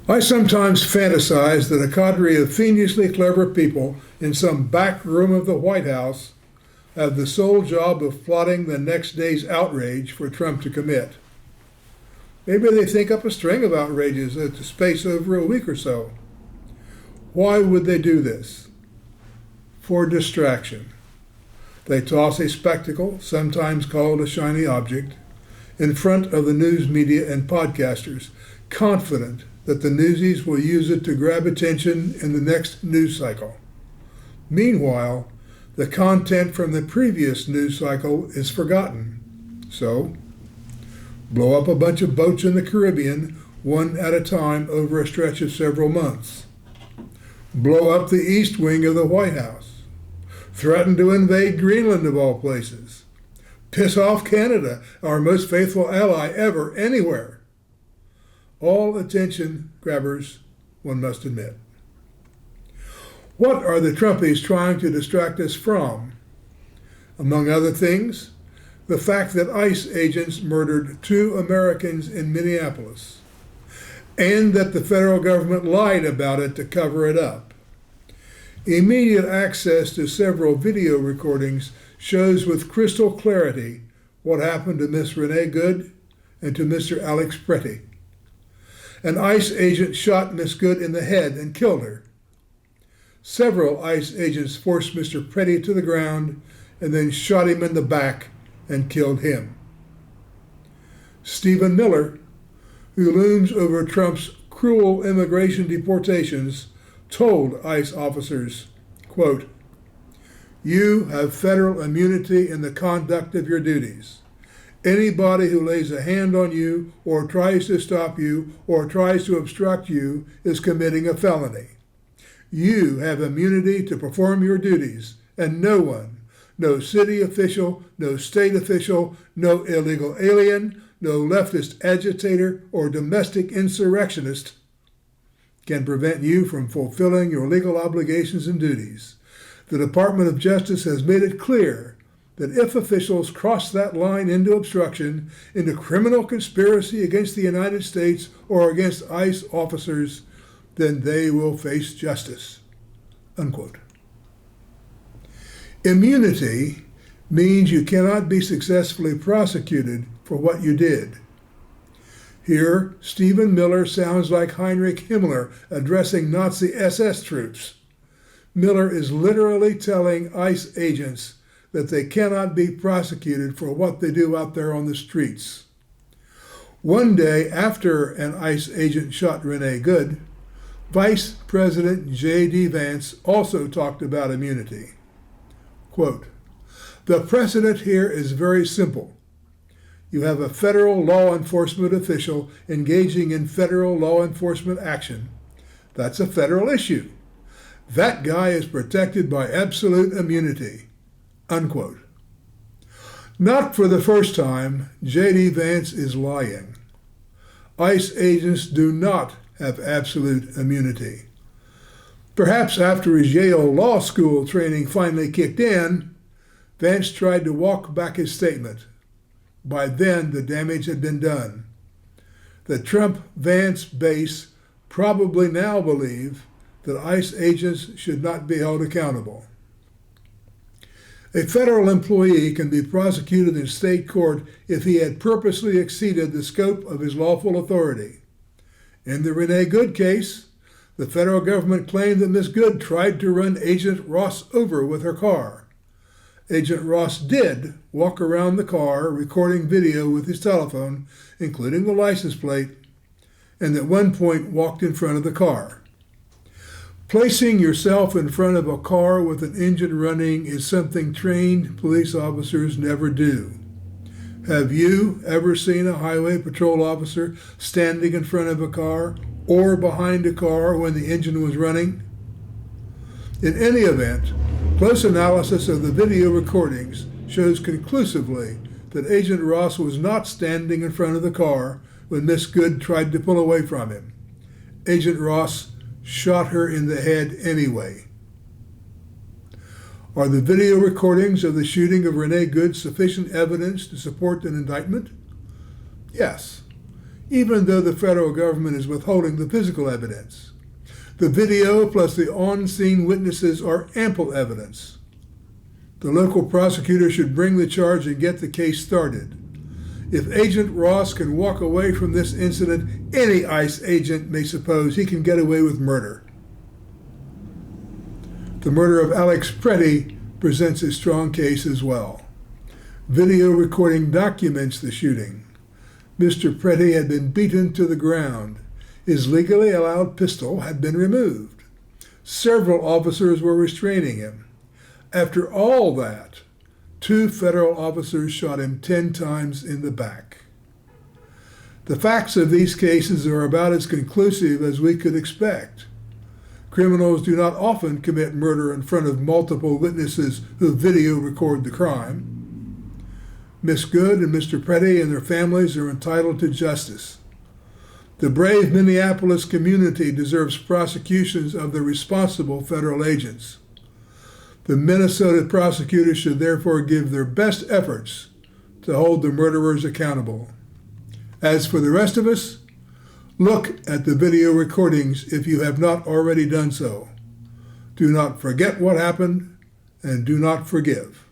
I sometimes fantasize that a cadre of fiendishly clever people in some back room of the White House have the sole job of plotting the next day's outrage for Trump to commit. Maybe they think up a string of outrages at the space over a week or so. Why would they do this? For distraction. They toss a spectacle, sometimes called a shiny object, in front of the news media and podcasters, confident that the newsies will use it to grab attention in the next news cycle. Meanwhile, the content from the previous news cycle is forgotten. So, blow up a bunch of boats in the Caribbean, one at a time over a stretch of several months. Blow up the east wing of the White House. Threaten to invade Greenland of all places. Piss off Canada, our most faithful ally ever, anywhere. All attention grabbers, one must admit. What are the Trumpies trying to distract us from? Among other things, the fact that ICE agents murdered 2 Americans in Minneapolis, and that the federal government lied about it to cover it up. Immediate access to several video recordings shows with crystal clarity what happened to Miss Renee Good and to Mr. Alex Pretti. An ICE agent shot Miss Good in the head and killed her. Several ICE agents forced Mr. Pretti to the ground and then shot him in the back and killed him. Stephen Miller, who looms over Trump's cruel immigration deportations, told ICE officers, quote, "You have federal immunity in the conduct of your duties. Anybody who lays a hand on you or tries to stop you or tries to obstruct you is committing a felony. You have immunity to perform your duties, and no one, no city official, no state official, no illegal alien, no leftist agitator or domestic insurrectionist can prevent you from fulfilling your legal obligations and duties. The Department of Justice has made it clear that if officials cross that line into obstruction, into criminal conspiracy against the United States or against ICE officers, then they will face justice." Unquote. Immunity means you cannot be successfully prosecuted for what you did. Here, Stephen Miller sounds like Heinrich Himmler addressing Nazi SS troops. Miller is literally telling ICE agents that they cannot be prosecuted for what they do out there on the streets. One day after an ICE agent shot Renee Good, Vice President J.D. Vance also talked about immunity. Quote, "The precedent here is very simple. You have a federal law enforcement official engaging in federal law enforcement action. That's a federal issue. That guy is protected by absolute immunity." Unquote. Not for the first time, J.D. Vance is lying. ICE agents do not have absolute immunity. Perhaps after his Yale Law School training finally kicked in, Vance tried to walk back his statement. By then, the damage had been done. The Trump-Vance base probably now believe that ICE agents should not be held accountable. A federal employee can be prosecuted in state court if he had purposely exceeded the scope of his lawful authority. In the Renee Good case, the federal government claimed that Ms. Good tried to run Agent Ross over with her car. Agent Ross did walk around the car, recording video with his telephone, including the license plate, and at one point walked in front of the car. Placing yourself in front of a car with an engine running is something trained police officers never do. Have you ever seen a highway patrol officer standing in front of a car or behind a car when the engine was running? In any event, close analysis of the video recordings shows conclusively that Agent Ross was not standing in front of the car when Miss Good tried to pull away from him. Agent Ross shot her in the head anyway. Are the video recordings of the shooting of Renee Good sufficient evidence to support an indictment? Yes. even though the federal government is withholding the physical evidence. The video plus the on-scene witnesses are ample evidence. The local prosecutor should bring the charge and get the case started. If Agent Ross can walk away from this incident, any ICE agent may suppose he can get away with murder. The murder of Alex Pretti presents a strong case as well. Video recording documents the shooting. Mr. Pretti had been beaten to the ground. His legally allowed pistol had been removed. Several officers were restraining him. After all that, 2 federal officers shot him 10 times in the back. The facts of these cases are about as conclusive as we could expect. Criminals do not often commit murder in front of multiple witnesses who video record the crime. Ms. Good and Mr. Pretti and their families are entitled to justice. The brave Minneapolis community deserves prosecutions of the responsible federal agents. The Minnesota prosecutors should therefore give their best efforts to hold the murderers accountable. As for the rest of us, look at the video recordings if you have not already done so. Do not forget what happened, and do not forgive.